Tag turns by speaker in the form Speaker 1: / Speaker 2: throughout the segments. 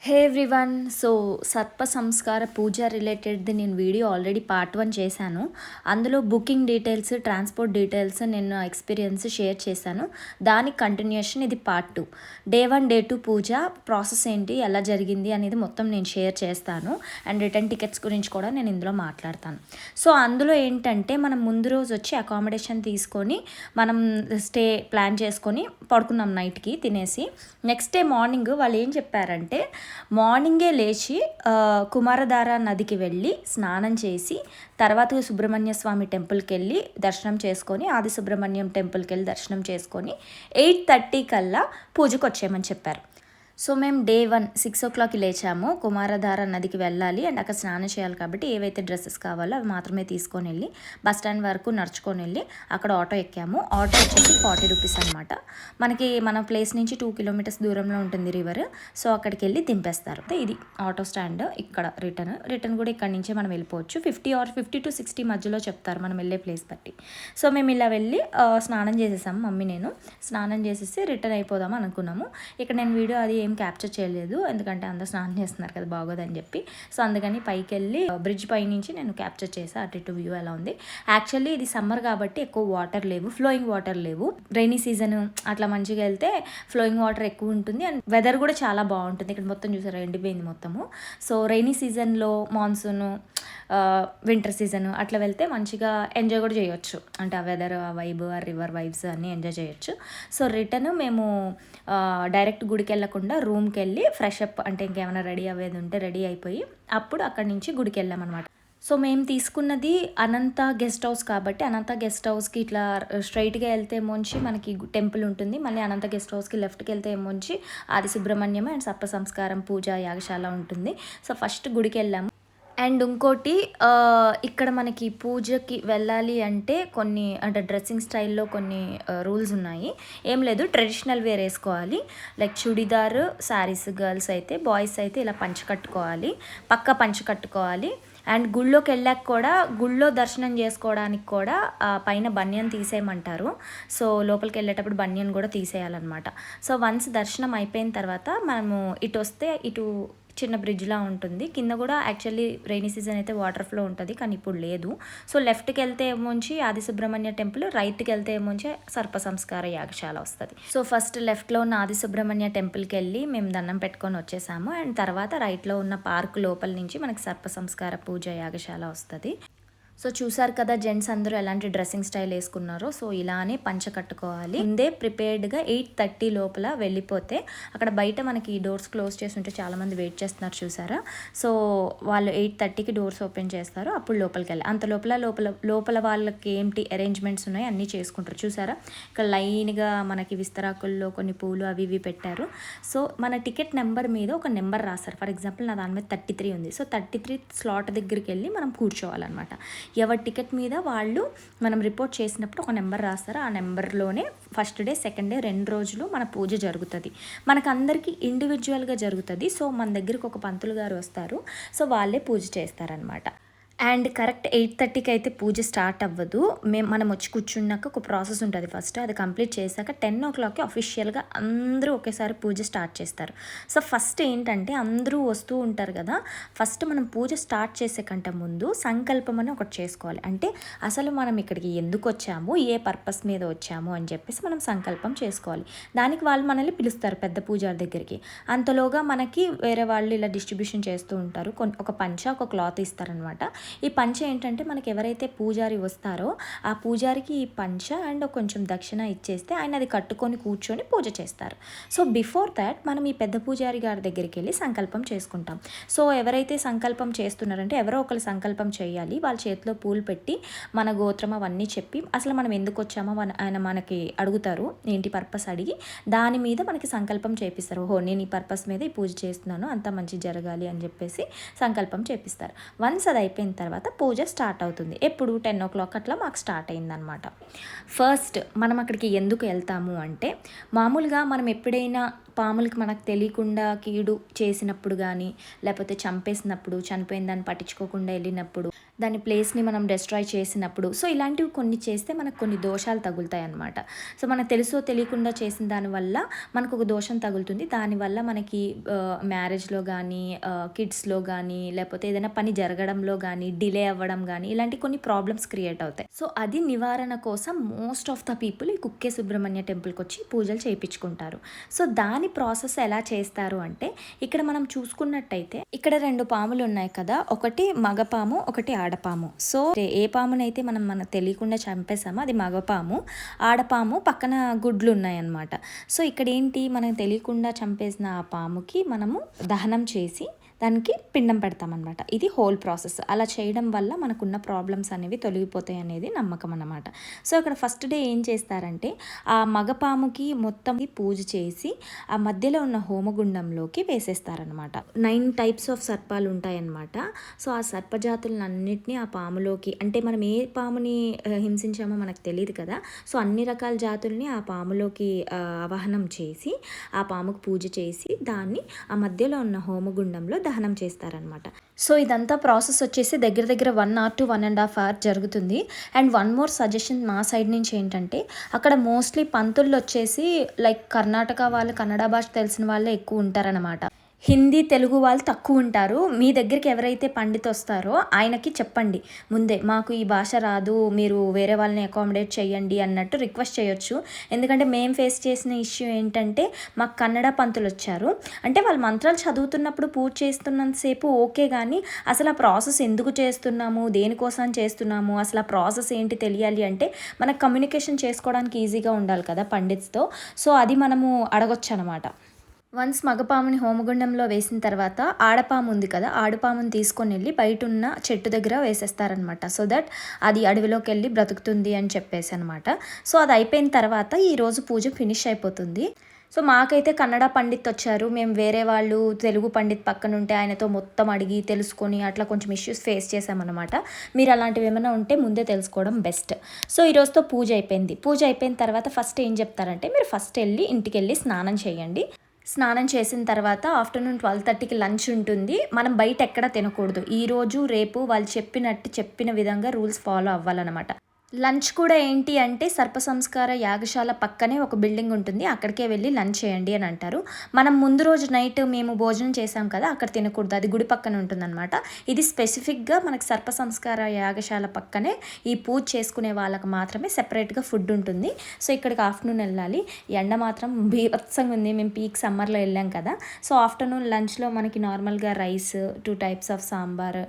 Speaker 1: హే everyone. So సర్ప సంస్కార పూజ రిలేటెడ్ది నేను video already part 1 చేశాను. అందులో బుకింగ్ డీటెయిల్స్, ట్రాన్స్పోర్ట్ డీటెయిల్స్ నేను ఎక్స్పీరియన్స్ షేర్ చేశాను. దానికి కంటిన్యూషన్ ఇది పార్ట్ 2. డే 1 డే 2 పూజ ప్రాసెస్ ఏంటి, ఎలా జరిగింది అనేది మొత్తం నేను షేర్ చేస్తాను. అండ్ రిటర్న్ టికెట్స్ గురించి కూడా నేను ఇందులో మాట్లాడతాను. సో అందులో ఏంటంటే మనం ముందు రోజు వచ్చి అకామిడేషన్ తీసుకొని మనం స్టే ప్లాన్ చేసుకొని పడుకున్నాం నైట్కి తినేసి. నెక్స్ట్ డే మార్నింగ్ వాళ్ళు ఏం చెప్పారంటే మార్నింగే లేచి కుమారధార నదికి వెళ్ళి స్నానం చేసి తర్వాత సుబ్రహ్మణ్య స్వామి టెంపుల్కి వెళ్ళి దర్శనం చేసుకొని ఆది సుబ్రహ్మణ్యం టెంపుల్కి వెళ్ళి దర్శనం చేసుకొని 8:30 కల్లా పూజకు వచ్చేయమని చెప్పారు. సో మేము డే 1 6 o'clockకి లేచాము. కుమారధార నదికి వెళ్ళాలి అండ్ అక్కడ స్నానం చేయాలి కాబట్టి ఏవైతే డ్రెస్సెస్ కావాలో అవి మాత్రమే తీసుకొని వెళ్ళి బస్ స్టాండ్ వరకు నడుచుకొని వెళ్ళి అక్కడ ఆటో ఎక్కాము. ఆటో వచ్చేసి 40 రూపీస్ అనమాట. మనకి మన ప్లేస్ నుంచి 2 kilometers దూరంలో ఉంటుంది రివర్. సో అక్కడికి వెళ్ళి దింపేస్తారు. ఇది ఆటో స్టాండ్. ఇక్కడ రిటర్న్ కూడా ఇక్కడ నుంచే మనం వెళ్ళిపోవచ్చు. 50 to 60 మధ్యలో చెప్తారు మనం వెళ్ళే ప్లేస్ బట్టి. సో మేము ఇలా వెళ్ళి స్నానం చేసేసాము. మమ్మీ నేను స్నానం చేసేసి రిటర్న్ అయిపోదాం అనుకున్నాము. ఇక్కడ నేను వీడియో అది ఏం క్యాప్చర్ చేయలేదు, ఎందుకంటే అందరూ స్నానం చేస్తున్నారు కదా, బాగోదని చెప్పి. సో అందుకని పైకి వెళ్ళి బ్రిడ్జ్ పై నుంచి నేను క్యాప్చర్ చేసా అటు ఇటు వ్యూ ఎలా ఉంది. యాక్చువల్లీ ఇది సమ్మర్ కాబట్టి ఎక్కువ వాటర్ లేవు, ఫ్లోయింగ్ వాటర్ లేవు. రైనీ సీజన్ అట్లా మంచిగా వెళ్తే ఫ్లోయింగ్ వాటర్ ఎక్కువ ఉంటుంది అండ్ వెదర్ కూడా చాలా బాగుంటుంది. ఇక్కడ మొత్తం చూసారా ఎండిపోయింది మొత్తము. సో రైనీ సీజన్లో మాన్సూన్, వింటర్ సీజన్ అట్లా వెళ్తే మంచిగా ఎంజాయ్ కూడా చేయొచ్చు. అంటే ఆ వెదర్, ఆ వైబ్, ఆ రివర్ వైబ్స్ అన్నీ ఎంజాయ్ చేయొచ్చు. సో రిటర్న్ మేము డైరెక్ట్ గుడికి వెళ్ళకుండా రూమ్కి వెళ్ళి ఫ్రెష్ అప్, అంటే ఇంకేమైనా రెడీ అవ్వేది ఉంటే రెడీ అయిపోయి అప్పుడు అక్కడి నుంచి గుడికి వెళ్ళామన్నమాట. సో మేము తీసుకున్నది అనంత గెస్ట్ హౌస్ కాబట్టి అనంత గెస్ట్ హౌస్కి ఇట్లా స్ట్రైట్గా వెళ్తే ఏమోంచి మనకి టెంపుల్ ఉంటుంది. మళ్ళీ అనంత గెస్ట్ హౌస్కి లెఫ్ట్కి వెళ్తే ఏమోంచి ఆది సుబ్రహ్మణ్యం అండ్ సర్ప సంస్కారం పూజ యాగశాల ఉంటుంది. సో ఫస్ట్ గుడికి వెళ్ళాము. అండ్ ఇంకోటి ఇక్కడ మనకి పూజకి వెళ్ళాలి అంటే కొన్ని అంటే డ్రెస్సింగ్ స్టైల్లో కొన్ని రూల్స్ ఉన్నాయి. ఏం లేదు, ట్రెడిషనల్ వేర్ వేసుకోవాలి. లైక్ చుడిదార్ శారీస్ గర్ల్స్ అయితే, బాయ్స్ అయితే ఇలా పంచ కట్టుకోవాలి, పక్క పంచ కట్టుకోవాలి. అండ్ గుళ్ళోకి వెళ్ళాక కూడా గుళ్ళో దర్శనం చేసుకోవడానికి కూడా పైన బనియన్ తీసేయమంటారు. సో లోపలికి వెళ్ళేటప్పుడు బనియన్ కూడా తీసేయాలన్నమాట. సో వన్స్ దర్శనం అయిపోయిన తర్వాత మనము ఇటు వస్తే ఇటు చిన్న బ్రిడ్జ్లా ఉంటుంది. కింద కూడా యాక్చువల్లీ రైనీ సీజన్ అయితే వాటర్ ఫ్లో ఉంటుంది, కానీ ఇప్పుడు లేదు. సో లెఫ్ట్కి వెళ్తే ఏమోంచి ఆది సుబ్రహ్మణ్య టెంపుల్, రైట్కి వెళ్తే ఏమోంచి సర్ప సంస్కార యాగశాల వస్తుంది. సో ఫస్ట్ లెఫ్ట్లో ఉన్న ఆది సుబ్రహ్మణ్య టెంపుల్కి వెళ్ళి మేము దండం పెట్టుకొని వచ్చేసాము. అండ్ తర్వాత రైట్లో ఉన్న పార్క్ లోపల నుంచి మనకి సర్ప సంస్కార పూజ యాగశాల వస్తుంది. సో చూసారు కదా జెంట్స్ అందరూ ఎలాంటి డ్రెస్సింగ్ స్టైల్ వేసుకున్నారో. సో ఇలానే పంచ కట్టుకోవాలి. ముందే ప్రిపేర్డ్గా 8:30 లోపల వెళ్ళిపోతే అక్కడ బయట మనకి డోర్స్ క్లోజ్ చేసి ఉంటే చాలామంది వెయిట్ చేస్తున్నారు చూసారా. సో వాళ్ళు 8:30కి డోర్స్ ఓపెన్ చేస్తారు, అప్పుడు లోపలికి వెళ్ళి అంత లోపల వాళ్ళకి ఏంటి అరేంజ్మెంట్స్ ఉన్నాయి అన్నీ చేసుకుంటారు చూసారా. ఇక్కడ లైన్గా మనకి విస్తరాకుల్లో కొన్ని పూలు అవి ఇవి పెట్టారు. సో మన టికెట్ నెంబర్ మీద ఒక నెంబర్ రాస్తారు. ఫర్ ఎగ్జాంపుల్ నా దాని మీద 33 ఉంది. సో 33 స్లాట్ దగ్గరికి వెళ్ళి మనం కూర్చోవాలన్నమాట. ఎవరి టికెట్ మీద వాళ్ళు మనం రిపోర్ట్ చేసినప్పుడు ఒక నెంబర్ రాస్తారు. ఆ నెంబర్లోనే ఫస్ట్ డే, సెకండ్ డే 2 రోజులు మన పూజ జరుగుతుంది. మనకు అందరికీ ఇండివిజువల్గా జరుగుతుంది. సో మన దగ్గరికి ఒక పంతులు గారు వస్తారు. సో వాళ్ళే పూజ చేస్తారనమాట. అండ్ కరెక్ట్ 8:30కి అయితే పూజ స్టార్ట్ అవ్వదు. మనం వచ్చి కూర్చున్నాక ఒక ప్రాసెస్ ఉంటుంది. ఫస్ట్ అది కంప్లీట్ చేశాక 10 o'clockకి అఫీషియల్గా అందరూ ఒకేసారి పూజ స్టార్ట్ చేస్తారు. సో ఫస్ట్ ఏంటంటే అందరూ వస్తూ ఉంటారు కదా, ఫస్ట్ మనం పూజ స్టార్ట్ చేసే కంటే ముందు సంకల్పం అని ఒకటి చేసుకోవాలి. అంటే అసలు మనం ఇక్కడికి ఎందుకు వచ్చాము, ఏ పర్పస్ మీద వచ్చాము అని చెప్పేసి మనం సంకల్పం చేసుకోవాలి. దానికి వాళ్ళు మనల్ని పిలుస్తారు పెద్ద పూజారి దగ్గరికి. అంతలోగా మనకి వేరే వాళ్ళు ఇలా డిస్ట్రిబ్యూషన్ చేస్తూ ఉంటారు. ఒక పంచ, ఒక క్లాత్ ఇస్తారనమాట. ఈ పంచ ఏంటంటే మనకి ఎవరైతే పూజారి వస్తారో ఆ పూజారికి ఈ పంచ అండ్ కొంచెం దక్షిణ ఇచ్చేస్తే ఆయన అది కట్టుకొని కూర్చొని పూజ చేస్తారు. సో బిఫోర్ దాట్ మనం ఈ పెద్ద పూజారి గారి దగ్గరికి వెళ్ళి సంకల్పం చేసుకుంటాం. సో ఎవరైతే సంకల్పం చేస్తున్నారంటే ఎవరో ఒకరు సంకల్పం చేయాలి. వాళ్ళ చేతిలో పూలు పెట్టి మన గోత్రం అవన్నీ చెప్పి అసలు మనం ఎందుకు వచ్చామో ఆయన మనకి అడుగుతారు, ఏంటి పర్పస్ అడిగి దాని మీద మనకి సంకల్పం చేపిస్తారు. ఓహో నేను ఈ పర్పస్ మీద ఈ పూజ చేస్తున్నాను, అంతా మంచి జరగాలి అని చెప్పేసి సంకల్పం చేపిస్తారు. వన్స్ అది అయిపోయిన తర్వాత పూజ స్టార్ట్ అవుతుంది. ఎప్పుడు 10 o'clock అట్లా మాకు స్టార్ట్ అయిందనమాట. ఫస్ట్ మనం అక్కడికి ఎందుకు వెళ్తాము అంటే మామూలుగా మనం ఎప్పుడైనా పాములకి మనకు తెలియకుండా కీడు చేసినప్పుడు కానీ లేకపోతే చంపేసినప్పుడు, చనిపోయిన దాన్ని పట్టించుకోకుండా వెళ్ళినప్పుడు, దాని ప్లేస్ని మనం డిస్ట్రాయ్ చేసినప్పుడు. సో ఇలాంటివి కొన్ని చేస్తే మనకు కొన్ని దోషాలు తగులుతాయి అన్నమాట. సో మనకు తెలుసో తెలియకుండా చేసిన దానివల్ల మనకు ఒక దోషం తగులుతుంది. దానివల్ల మనకి మ్యారేజ్లో కానీ, కిడ్స్లో కానీ, లేకపోతే ఏదైనా పని జరగడంలో కానీ, డిలే అవ్వడం కానీ, ఇలాంటి కొన్ని ప్రాబ్లమ్స్ క్రియేట్ అవుతాయి. సో అది నివారణ కోసం మోస్ట్ ఆఫ్ ద పీపుల్ ఈ కుక్కే సుబ్రహ్మణ్య టెంపుల్కి వచ్చి పూజలు చేయించుకుంటారు. సో దాని ప్రాసెస్ ఎలా చేస్తారు అంటే, ఇక్కడ మనం చూసుకున్నట్టయితే ఇక్కడ 2 పాములు ఉన్నాయి కదా, ఒకటి మగపాము, ఒకటి ఆడపాము. సో ఏ పామునైతే మనకు తెలియకుండా చంపేసామో అది మగపాము, ఆడపాము పక్కన గుడ్లు ఉన్నాయన్నమాట. సో ఇక్కడ ఏంటి, మనకు తెలియకుండా చంపేసిన ఆ పాముకి మనము దహనం చేసి దానికి పిండం పెడతామన్నమాట. ఇది హోల్ ప్రాసెస్. అలా చేయడం వల్ల మనకున్న ప్రాబ్లమ్స్ అనేవి తొలగిపోతాయి అనేది నమ్మకం అన్నమాట. సో ఇక్కడ ఫస్ట్ డే ఏం చేస్తారంటే, ఆ మగపాముకి మొత్తం పూజ చేసి ఆ మధ్యలో ఉన్న హోమగుండంలోకి వేసేస్తారనమాట. 9 టైప్స్ ఆఫ్ సర్పాలు ఉంటాయన్నమాట. సో ఆ సర్పజాతులన్నింటినీ ఆ పాములోకి, అంటే మనం ఏ పాముని హింసించామో మనకు తెలియదు కదా, సో అన్ని రకాల జాతుల్ని ఆ పాములోకి ఆవాహనం చేసి ఆ పాముకు పూజ చేసి దాన్ని ఆ మధ్యలో ఉన్న హోమగుండంలో దహనం చేస్తారనమాట. సో ఇదంతా ప్రాసెస్ వచ్చేసి దగ్గర దగ్గర 1 hour to 1.5 hours జరుగుతుంది. అండ్ వన్ మోర్ సజెషన్ మా సైడ్ నుంచి ఏంటంటే, అక్కడ మోస్ట్లీ పంతులు వచ్చేసి లైక్ కర్ణాటక వాళ్ళు, కన్నడ భాష తెలిసిన వాళ్ళే ఎక్కువ ఉంటారనమాట. హిందీ తెలుగు వాళ్ళు తక్కువ ఉంటారు. మీ దగ్గరికి ఎవరైతే పండిత్ వస్తారో ఆయనకి చెప్పండి ముందే, మాకు ఈ భాష రాదు, మీరు వేరే వాళ్ళని అకామిడేట్ చేయండి అన్నట్టు రిక్వెస్ట్ చేయొచ్చు. ఎందుకంటే మేము ఫేస్ చేసిన ఇష్యూ ఏంటంటే, మాకు కన్నడ పంతులు వచ్చారు. అంటే వాళ్ళు మంత్రాలు చదువుతున్నప్పుడు పూజ చేస్తున్నంతసేపు ఓకే, కానీ అసలు ఆ ప్రాసెస్ ఎందుకు చేస్తున్నాము, దేనికోసం చేస్తున్నాము, అసలు ఆ ప్రాసెస్ ఏంటి తెలియాలి అంటే మనకు కమ్యూనికేషన్ చేసుకోవడానికి ఈజీగా ఉండాలి కదా పండిత్స్తో. సో అది మనము అడగొచ్చు అనమాట. వన్స్ మగపాముని హోమగుండంలో వేసిన తర్వాత ఆడపాము ఉంది కదా, ఆడపాముని తీసుకొని వెళ్ళి బయట ఉన్న చెట్టు దగ్గర వేసేస్తారనమాట. సో దట్ అది అడవిలోకి వెళ్ళి బ్రతుకుతుంది అని చెప్పేసి అనమాట. సో అది అయిపోయిన తర్వాత ఈరోజు పూజ ఫినిష్ అయిపోతుంది. సో మాకైతే కన్నడ పండిత్ వచ్చారు. మేము వేరే వాళ్ళు తెలుగు పండిత్ పక్కన ఉంటే ఆయనతో మొత్తం అడిగి తెలుసుకొని అట్లా కొంచెం ఇష్యూస్ ఫేస్ చేసామన్నమాట. మీరు అలాంటివి ఏమైనా ఉంటే ముందే తెలుసుకోవడం బెస్ట్. సో ఈరోజుతో పూజ అయిపోయింది. పూజ అయిపోయిన తర్వాత ఫస్ట్ ఏం చెప్తారంటే, మీరు ఫస్ట్ వెళ్ళి ఇంటికి వెళ్ళి స్నానం చేయండి. స్నానం చేసిన తర్వాత ఆఫ్టర్నూన్ 12:30కి లంచ్ ఉంటుంది. మనం బయట ఎక్కడ తినకూడదు. ఈరోజు రేపు వాళ్ళు చెప్పిన విధంగా రూల్స్ ఫాలో అవ్వాలన్నమాట. లంచ్ కూడా ఏంటి అంటే, సర్ప సంస్కార యాగశాల పక్కనే ఒక బిల్డింగ్ ఉంటుంది, అక్కడికే వెళ్ళి లంచ్ చేయండి అని అంటారు. మనం ముందు రోజు నైట్ మేము భోజనం చేసాం కదా, అక్కడ తినకూడదు, అది గుడి పక్కన ఉంటుందన్నమాట. ఇది స్పెసిఫిక్గా మనకి సర్ప సంస్కార యాగశాల పక్కనే ఈ పూజ చేసుకునే వాళ్ళకి మాత్రమే సెపరేట్గా ఫుడ్ ఉంటుంది. సో ఇక్కడికి ఆఫ్టర్నూన్ వెళ్ళాలి. ఎండ మాత్రం బీభత్సంగా ఉంది. మేము పీక్ సమ్మర్లో వెళ్ళాం కదా. సో ఆఫ్టర్నూన్ లంచ్లో మనకి నార్మల్గా rice, 2 types of sambar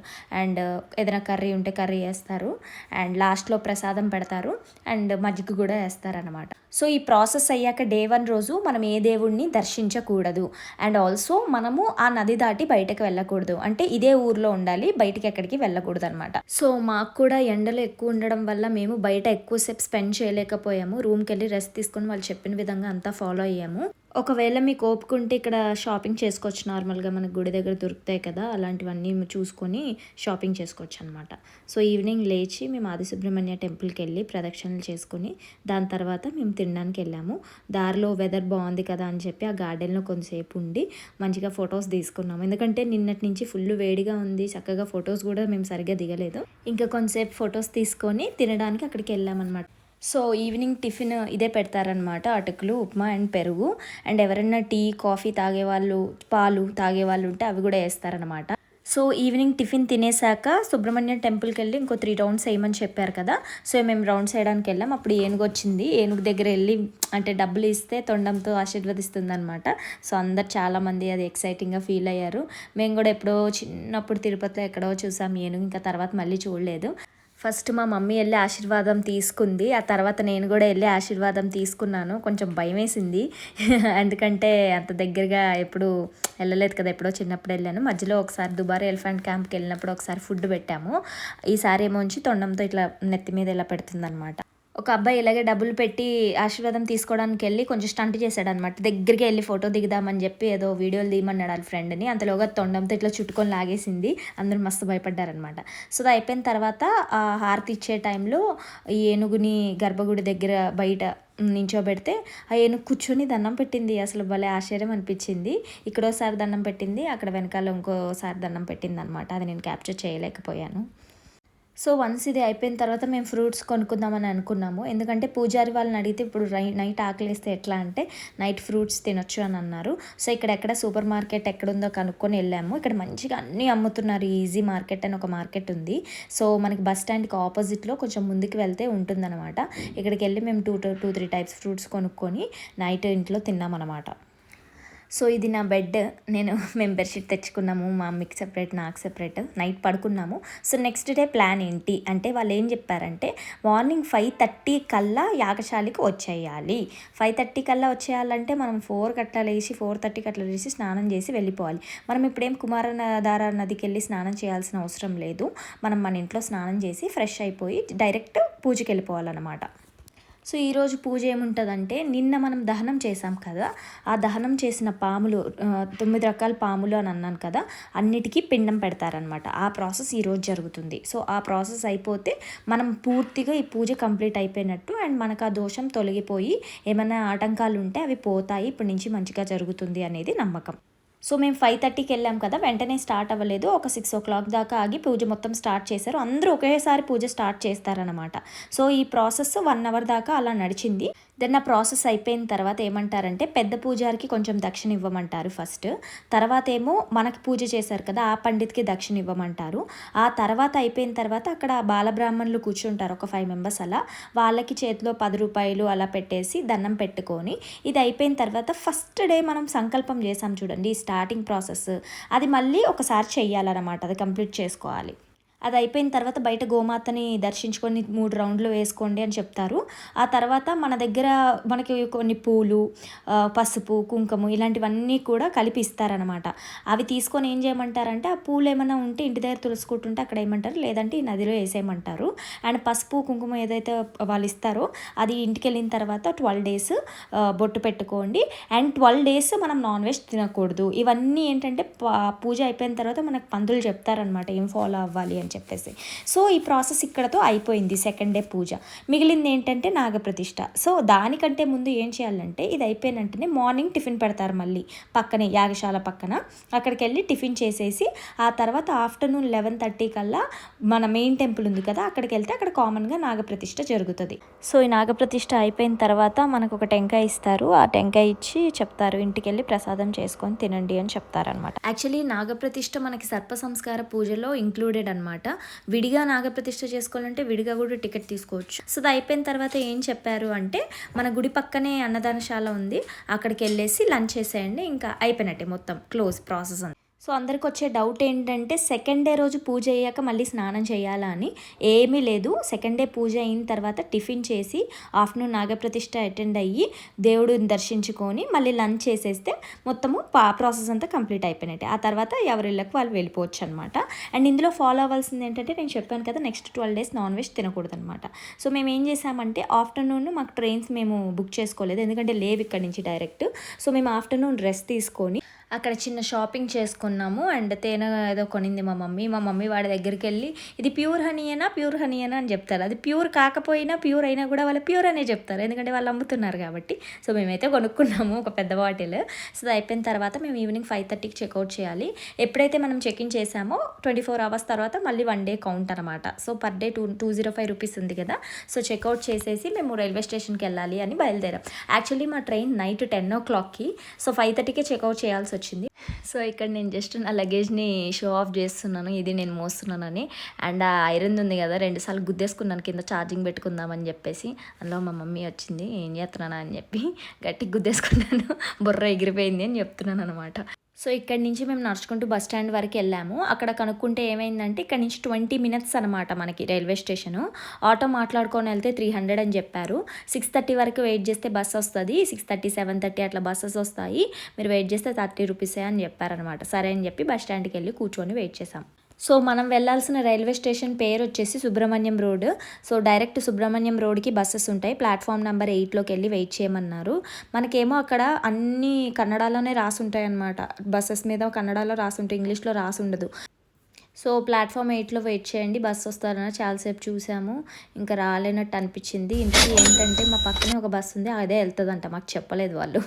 Speaker 1: and ఏదైనా కర్రీ ఉంటే కర్రీ వేస్తారు. అండ్ లాస్ట్లో ప్రసాదం పెడతారు అండ్ మజ్జిగ కూడా వేస్తారనమాట. సో ఈ ప్రాసెస్ అయ్యాక డే 1 రోజు మనం ఏ దేవుడిని దర్శించకూడదు. అండ్ ఆల్సో మనము ఆ నది దాటి బయటకు వెళ్ళకూడదు. అంటే ఇదే ఊర్లో ఉండాలి, బయటికి ఎక్కడికి వెళ్ళకూడదు అనమాట. సో మాకు కూడా ఎండలు ఎక్కువ ఉండడం వల్ల మేము బయట ఎక్కువసేపు స్పెండ్ చేయలేకపోయాము. రూమ్కి వెళ్ళి రెస్ట్ తీసుకొని వాళ్ళు చెప్పిన విధంగా అంతా ఫాలో అయ్యాము. ఒకవేళ మీకు ఓపుకుంటే ఇక్కడ షాపింగ్ చేసుకోవచ్చు. నార్మల్గా మనకు గుడి దగ్గర దొరుకుతాయి కదా, అలాంటివన్నీ చూసుకొని షాపింగ్ చేసుకోవచ్చు అనమాట. సో ఈవినింగ్ లేచి మేము ఆది సుబ్రహ్మణ్య టెంపుల్కి వెళ్ళి ప్రదక్షిణలు చేసుకొని దాని తర్వాత మేము తినడానికి వెళ్ళాము. దారిలో వెదర్ బాగుంది కదా అని చెప్పి ఆ గార్డెన్లో కొంతసేపు ఉండి మంచిగా ఫొటోస్ తీసుకున్నాము. ఎందుకంటే నిన్నటి నుంచి ఫుల్ వేడిగా ఉంది, చక్కగా ఫొటోస్ కూడా మేము సరిగ్గా దిగలేదు. ఇంకా కొంతసేపు ఫొటోస్ తీసుకొని తినడానికి అక్కడికి వెళ్ళామన్నమాట. సో ఈవినింగ్ టిఫిన్ ఇదే పెడతారనమాట, అటుకులు, ఉప్మా అండ్ పెరుగు. అండ్ ఎవరైనా టీ, కాఫీ తాగేవాళ్ళు, పాలు తాగేవాళ్ళు ఉంటే అవి కూడా వేస్తారనమాట. సో ఈవినింగ్ టిఫిన్ తినేసాక సుబ్రహ్మణ్య టెంపుల్కి వెళ్ళి ఇంకో 3 rounds వేయమని చెప్పారు కదా. సో మేము రౌండ్స్ వేయడానికి వెళ్ళాం. అప్పుడు ఏనుగు వచ్చింది. ఏనుగు దగ్గర వెళ్ళి అంటే డబ్బులు ఇస్తే తొండంతో ఆశీర్వదిస్తుంది అనమాట. సో అందరు చాలామంది అది ఎక్సైటింగ్గా ఫీల్ అయ్యారు. మేము కూడా ఎప్పుడో చిన్నప్పుడు తిరుపతిలో ఎక్కడో చూసాం ఏనుగు, ఇంకా తర్వాత మళ్ళీ చూడలేదు. ఫస్ట్ మా మమ్మీ వెళ్ళి ఆశీర్వాదం తీసుకుంది, ఆ తర్వాత నేను కూడా వెళ్ళి ఆశీర్వాదం తీసుకున్నాను. కొంచెం భయం వేసింది ఎందుకంటే అంత దగ్గరగా ఎప్పుడు వెళ్ళలేదు కదా, ఎప్పుడో చిన్నప్పుడు వెళ్ళాను. మధ్యలో ఒకసారి దుబారా ఎలిఫెంట్ క్యాంప్కి వెళ్ళినప్పుడు ఒకసారి ఫుడ్ పెట్టాము. ఈసారి ఏమోంచి తొండంతో ఇట్లా నెత్తి మీద ఇలా పెడుతుందనమాట. ఒక అబ్బాయి ఇలాగే డబ్బులు పెట్టి ఆశీర్వాదం తీసుకోవడానికి వెళ్ళి కొంచెం స్టంట్ చేశాడు అనమాట. దగ్గరికి వెళ్ళి ఫోటో దిగుదామని చెప్పి ఏదో వీడియోలు తీయమన్నాడు వాళ్ళ ఫ్రెండ్ని. అంతలోగా తొండంతో ఇట్లా చుట్టుకొని లాగేసింది. అందరూ మస్తు భయపడ్డారనమాట. సో అది అయిపోయిన తర్వాత హారతి ఇచ్చే టైంలో ఈ ఏనుగుని గర్భగుడి దగ్గర బయట నించోబెడితే ఆ ఏనుగు కూర్చొని దండం పెట్టింది. అసలు భలే ఆశ్చర్యం అనిపించింది. ఇక్కడోసారి దండం పెట్టింది, అక్కడ వెనకాల ఇంకోసారి దండం పెట్టింది అనమాట. అది నేను క్యాప్చర్ చేయలేకపోయాను. సో వన్స్ ఇది అయిపోయిన తర్వాత మేము ఫ్రూట్స్ కొనుక్కుందామని అనుకున్నాము. ఎందుకంటే పూజారి వాళ్ళని అడిగితే ఇప్పుడు నైట్ ఆకలేస్తే ఎట్లా అంటే నైట్ ఫ్రూట్స్ తినొచ్చు అని అన్నారు. సో ఇక్కడెక్కడ సూపర్ మార్కెట్ ఎక్కడుందో కనుక్కొని వెళ్ళాము. ఇక్కడ మంచిగా అన్నీ అమ్ముతున్నారు. ఈజీ మార్కెట్ అని ఒక మార్కెట్ ఉంది. సో మనకి బస్ స్టాండ్కి ఆపోజిట్లో కొంచెం ముందుకు వెళ్తే ఉంటుందన్నమాట. ఇక్కడికి వెళ్ళి మేము 2-3 టైప్స్ ఫ్రూట్స్ కొనుక్కొని నైట్ ఇంట్లో తిన్నామన్నమాట. సో ఇది నా బెడ్. మేము బెడ్షీట్ తెచ్చుకున్నాము. మా అమ్మకి సెపరేట్, నాకు సెపరేట్. నైట్ పడుకున్నాము. సో నెక్స్ట్ డే ప్లాన్ ఏంటి అంటే వాళ్ళు ఏం చెప్పారంటే మార్నింగ్ 5:30 కల్లా యాగశాలికి వచ్చేయాలి. 5:30 కల్లా వచ్చేయాలంటే మనం 4:30 అట్లా లేచి స్నానం చేసి వెళ్ళిపోవాలి. మనం ఇప్పుడేం కుమారధార నదికి వెళ్ళి స్నానం చేయాల్సిన అవసరం లేదు. మనం మన ఇంట్లో స్నానం చేసి ఫ్రెష్ అయిపోయి డైరెక్ట్ పూజకి వెళ్ళిపోవాలన్నమాట. సో ఈరోజు పూజ ఏముంటుందంటే నిన్న మనం దహనం చేసాం కదా, ఆ దహనం చేసిన పాములు 9 రకాల పాములు అని అన్నాను కదా, అన్నిటికీ పిండం పెడతారనమాట. ఆ ప్రాసెస్ ఈరోజు జరుగుతుంది. సో ఆ ప్రాసెస్ అయిపోతే మనం పూర్తిగా ఈ పూజ కంప్లీట్ అయిపోయినట్టు అండ్ మనకు ఆ దోషం తొలగిపోయి ఏమైనా ఆటంకాలు ఉంటే అవి పోతాయి, ఇప్పటి నుంచి మంచిగా జరుగుతుంది అనేది నమ్మకం. సో మేము 5:30కి వెళ్ళాం కదా, వెంటనే స్టార్ట్ అవ్వలేదు. ఒక 6 o'clock దాకా ఆగి పూజ మొత్తం స్టార్ట్ చేశారు. అందరూ ఒకేసారి పూజ స్టార్ట్ చేస్తారనమాట. సో ఈ ప్రాసెస్ 1 hour దాకా అలా నడిచింది. దెన్ ఆ ప్రాసెస్ అయిపోయిన తర్వాత ఏమంటారంటే పెద్ద పూజారికి కొంచెం దక్షిణ ఇవ్వమంటారు ఫస్ట్. తర్వాత ఏమో మనకి పూజ చేశారు కదా ఆ పండిత్కి దక్షిణ ఇవ్వమంటారు. ఆ తర్వాత అయిపోయిన తర్వాత అక్కడ బాలబ్రాహ్మణులు కూర్చుంటారు, ఒక 5 members అలా. వాళ్ళకి చేతిలో 10 రూపాయలు అలా పెట్టేసి దండం పెట్టుకొని ఇది అయిపోయిన తర్వాత ఫస్ట్ డే మనం సంకల్పం చేసాం చూడండి, స్టార్టింగ్ ప్రాసెస్ అది మళ్ళీ ఒకసారి చెయ్యాలన్నమాట. అది కంప్లీట్ చేసుకోవాలి. అది అయిపోయిన తర్వాత బయట గోమాతని దర్శించుకొని 3 రౌండ్లు వేసుకోండి అని చెప్తారు. ఆ తర్వాత మన దగ్గర మనకి కొన్ని పూలు, పసుపు, కుంకుమ ఇలాంటివన్నీ కూడా కలిపి ఇస్తారనమాట. అవి తీసుకొని ఏం చేయమంటారంటే ఆ పూలు ఏమైనా ఉంటే ఇంటి దగ్గర తులుసుకుంటుంటే అక్కడ ఏమంటారు, లేదంటే ఈ నదిలో వేసేయమంటారు. అండ్ పసుపు కుంకుమ ఏదైతే వాళ్ళు ఇస్తారో అది ఇంటికి వెళ్ళిన తర్వాత 12 days బొట్టు పెట్టుకోండి. అండ్ 12 days మనం నాన్ వెజ్ తినకూడదు. ఇవన్నీ ఏంటంటే పూజ అయిపోయిన తర్వాత మనకు పంతులు చెప్తారనమాట ఏం ఫాలో అవ్వాలి అని చెప్పేసి. సో ఈ ప్రాసెస్ ఇక్కడతో అయిపోయింది. సెకండ్ డే పూజ. మిగిలింది ఏంటంటే నాగప్రతిష్ఠ. సో దానికంటే ముందు ఏం చేయాలంటే ఇది అయిపోయిన వెంటనే మార్నింగ్ టిఫిన్ పెడతారు మళ్ళీ పక్కనే యాగశాల పక్కన. అక్కడికి వెళ్ళి టిఫిన్ చేసేసి ఆ తర్వాత ఆఫ్టర్నూన్ 11:30 కల్లా మన మెయిన్ టెంపుల్ ఉంది కదా అక్కడికి వెళ్తే అక్కడ కామన్గా నాగప్రతిష్ఠ జరుగుతుంది. సో ఈ నాగప్రతిష్ఠ అయిపోయిన తర్వాత మనకు ఒక టెంకాయ ఇస్తారు. ఆ టెంకాయ ఇచ్చి చెప్తారు ఇంటికి వెళ్ళి ప్రసాదం చేసుకొని తినండి అని చెప్తారనమాట. యాక్చువల్లీ నాగప్రతిష్ఠ మనకి సర్ప సంస్కార పూజలో ఇంక్లూడెడ్ అనమాట. విడిగా నాగప్రతిష్ఠ చేసుకోవాలంటే విడిగా కూడా టికెట్ తీసుకోవచ్చు. సో అది అయిపోయిన తర్వాత ఏం చెప్పారు అంటే మన గుడి పక్కనే అన్నదానశాల ఉంది, అక్కడికి వెళ్ళేసి లంచ్ చేసేయండి, ఇంకా అయిపోయినట్టే మొత్తం క్లోజ్ ప్రాసెస్ అంతా. సో అందరికి వచ్చే డౌట్ ఏంటంటే సెకండ్ డే రోజు పూజ అయ్యాక మళ్ళీ స్నానం చేయాలా అని. ఏమీ లేదు. సెకండ్ డే పూజ అయిన తర్వాత టిఫిన్ చేసి ఆఫ్టర్నూన్ నాగప్రతిష్ఠ అటెండ్ అయ్యి దేవుడిని దర్శించుకొని మళ్ళీ లంచ్ చేసేస్తే మొత్తము ప్రాసెస్ అంతా కంప్లీట్ అయిపోయినట్టే. ఆ తర్వాత ఎవరిళ్ళకి వాళ్ళు వెళ్ళిపోవచ్చు అనమాట. అండ్ ఇందులో ఫాలో అవ్వాల్సింది ఏంటంటే నేను చెప్పాను కదా నెక్స్ట్ 12 days నాన్ వెజ్ తినకూడదు అనమాట. సో మేము ఏం చేసామంటే ఆఫ్టర్నూన్ మాకు ట్రైన్స్ మేము బుక్ చేసుకోలేదు, ఎందుకంటే లేవు ఇక్కడ నుంచి డైరెక్ట్. సో మేము ఆఫ్టర్నూన్ రెస్ట్ తీసుకొని అక్కడ చిన్న షాపింగ్ చేసుకున్నాము. అండ్ తేనె ఏదో కొనింది మా మమ్మీ వాడి దగ్గరికి వెళ్ళి ఇది ప్యూర్ హనీ అని చెప్తారు. అది ప్యూర్ కాకపోయినా ప్యూర్ అయినా కూడా వాళ్ళు ప్యూర్ అనే చెప్తారు, ఎందుకంటే వాళ్ళు అమ్ముతున్నారు కాబట్టి. సో మేమైతే కొనుక్కున్నాము ఒక పెద్ద బాటిల్. సో అది అయిపోయిన తర్వాత మేము ఈవినింగ్ 5:30కి చెక్అవుట్ చేయాలి. ఎప్పుడైతే మనం చెక్ఇన్ చేసామో 24 hours తర్వాత మళ్ళీ 1 day కౌంట్ అనమాట. సో పర్ డే 205 rupees ఉంది కదా. సో చెక్అవుట్ చేసేసి మేము రైల్వే స్టేషన్కి వెళ్ళాలి అని బయలుదేరాం. యాక్చువల్లీ మా ట్రైన్ నైట్ 10 o'clockకి. సో 5:30కే చెక్అవుట్ చేయాల్సి వచ్చింది. సో ఇక్కడ నేను జస్ట్ నా లగేజ్ని షో ఆఫ్ చేస్తున్నాను, ఇది నేను మోస్తున్నానని. అండ్ ఆ ఐరన్ ఉంది కదా 2 సార్లు గుద్దేసుకున్నాను కింద ఛార్జింగ్ పెట్టుకుందామని చెప్పేసి. అందులో మా మమ్మీ వచ్చింది ఏం చేస్తున్నానా అని చెప్పి గట్టిగా గుద్దేసుకున్నాను, బుర్ర ఎగిరిపోయింది అని చెప్తున్నాను అనమాట. సో ఇక్కడ నుంచి మేము నడుచుకుంటూ బస్ స్టాండ్ వరకు వెళ్ళాము. అక్కడ కనుక్కుంటే ఏమైందంటే ఇక్కడ నుంచి 20 minutes అనమాట మనకి రైల్వే స్టేషను. ఆటో మాట్లాడుకొని వెళ్తే 300 అని చెప్పారు. 6:30 వరకు వెయిట్ చేస్తే బస్ వస్తుంది, 6:30 7:30 అట్లా బస్సెస్ వస్తాయి, మీరు వెయిట్ చేస్తే 30 rupees అని చెప్పారనమాట. సరే అని చెప్పి బస్ స్టాండ్కి వెళ్ళి కూర్చొని వెయిట్ చేసాం. సో మనం వెళ్ళాల్సిన రైల్వే స్టేషన్ పేరు వచ్చేసి Subrahmanyam road. So direct Subrahmanyam రోడ్కి బస్సెస్ ఉంటాయి. ప్లాట్ఫామ్ నెంబర్ 8లోకి వెళ్ళి వెయిట్ చేయమన్నారు. మనకేమో అక్కడ అన్నీ కన్నడలోనే రాసి ఉంటాయి అన్నమాట. బస్సెస్ మీద కన్నడలో రాసి ఉంటాయి, ఇంగ్లీష్లో రాసి ఉండదు. సో ప్లాట్ఫామ్ 8లో వెయిట్ చేయండి, బస్సు వస్తారని చాలాసేపు చూసాము. ఇంకా రాలేనట్టు అనిపించింది. ఇంతకీ ఏంటంటే మా పక్కనే ఒక బస్సు ఉంది, అదే వెళ్తుందంట. మాకు చెప్పలేదు వాళ్ళు.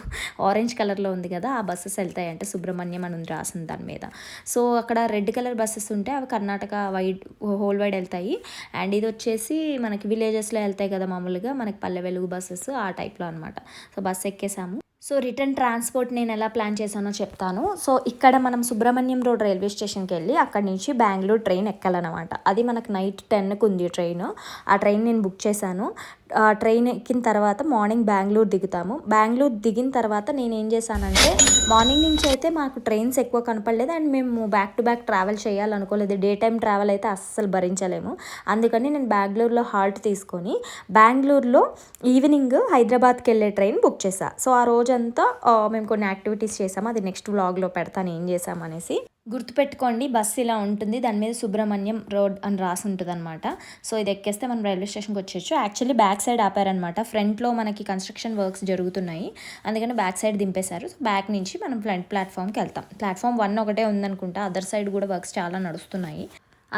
Speaker 1: ఆరెంజ్ కలర్లో ఉంది కదా, ఆ బస్సెస్ వెళ్తాయంటే సుబ్రహ్మణ్యం అని ఉంది రాసింది దాని మీద. సో అక్కడ రెడ్ కలర్ బస్సెస్ ఉంటే అవి కర్ణాటక హోల్ వైడ్ వెళ్తాయి. అండ్ ఇది వచ్చేసి మనకి విలేజెస్లో వెళ్తాయి కదా మామూలుగా, మనకి పల్లె వెలుగు బస్సెస్ ఆ టైప్లో అనమాట. సో బస్సు ఎక్కేసాము. సో రిటర్న్ ట్రాన్స్పోర్ట్ నేను ఎలా ప్లాన్ చేశానో చెప్తాను. సో ఇక్కడ మనం సుబ్రహ్మణ్యం రోడ్ రైల్వే స్టేషన్కి వెళ్ళి అక్కడి నుంచి బెంగళూరు ట్రైన్ ఎక్కాలన్నమాట. అది మనకు నైట్ 10కి ఉంది ట్రైన్. ఆ ట్రైన్ నేను బుక్ చేశాను. ఆ ట్రైన్ ఎక్కిన తర్వాత మార్నింగ్ బెంగళూరు దిగుతాము. బెంగళూరు దిగిన తర్వాత నేను ఏం చేశానంటే, మార్నింగ్ నుంచి అయితే మాకు ట్రైన్స్ ఎక్కువ కనపడలేదు. అండ్ మేము బ్యాక్ టు బ్యాక్ ట్రావెల్ చేయాలనుకోలేదు. డే టైం ట్రావెల్ అయితే అస్సలు భరించలేము. అందుకని నేను బెంగళూరులో హాల్ట్ తీసుకొని బెంగళూరులో ఈవినింగ్ హైదరాబాద్కి వెళ్ళే ట్రైన్ బుక్ చేశాను. సో ఆ రోజంతా మేము కొన్ని యాక్టివిటీస్ చేసాము. అది నెక్స్ట్ వ్లాగ్లో పెడతాను ఏం చేసామనేసి. గుర్తుపెట్టుకోండి, బస్సు ఇలా ఉంటుంది, దాని మీద సుబ్రహ్మణ్యం రోడ్ అని రాసి ఉంటుంది అనమాట. సో ఇది ఎక్కేస్తే మనం రైల్వే స్టేషన్కి వచ్చేయచ్చు. యాక్చువల్లీ బ్యాక్ సైడ్ ఆపారనమాట. ఫ్రంట్లో మనకి కన్స్ట్రక్షన్ వర్క్స్ జరుగుతున్నాయి, అందుకని బ్యాక్ సైడ్ దింపేశారు. సో బ్యాక్ నుంచి మనం ఫ్రంట్ ప్లాట్ఫామ్కి వెళ్తాం. ప్లాట్ఫామ్ 1 ఒకటే ఉందనుకుంటా, అదర్ సైడ్ కూడా వర్క్స్ చాలా నడుస్తున్నాయి.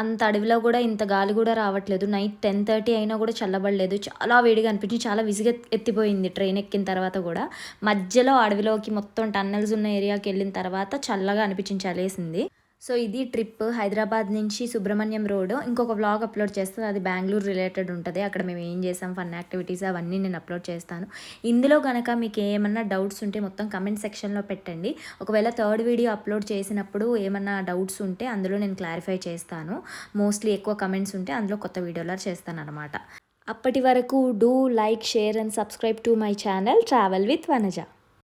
Speaker 1: అంత అడవిలో కూడా ఇంత గాలి కూడా రావట్లేదు. నైట్ 10:30 అయినా కూడా చల్లబడలేదు. చాలా వేడిగా అనిపించింది, చాలా విసిగ ఎత్తిపోయింది ట్రైన్ ఎక్కిన తర్వాత కూడా. మధ్యలో అడవిలోకి మొత్తం టన్నెల్స్ ఉన్న ఏరియాకి వెళ్ళిన తర్వాత చల్లగా అనిపించింది, చలేసింది. సో ఇది ట్రిప్ హైదరాబాద్ నుంచి సుబ్రహ్మణ్యం రోడ్. ఇంకొక వ్లాగ్ అప్లోడ్ చేస్తాను, అది బెంగళూరు రిలేటెడ్ ఉంటుంది. అక్కడ మేము ఏం చేసాం, ఫన్ యాక్టివిటీస్ అవన్నీ నేను అప్లోడ్ చేస్తాను. ఇందులో కనుక మీకు ఏమన్నా డౌట్స్ ఉంటే మొత్తం కమెంట్ సెక్షన్లో పెట్టండి. ఒకవేళ థర్డ్ వీడియో అప్లోడ్ చేసినప్పుడు ఏమన్నా డౌట్స్ ఉంటే అందులో నేను క్లారిఫై చేస్తాను. మోస్ట్లీ ఎక్కువ కమెంట్స్ ఉంటే అందులో కొత్త వీడియోలో చేస్తాను అనమాట. అప్పటి వరకు do like, share and subscribe to my channel travel with Vanaja.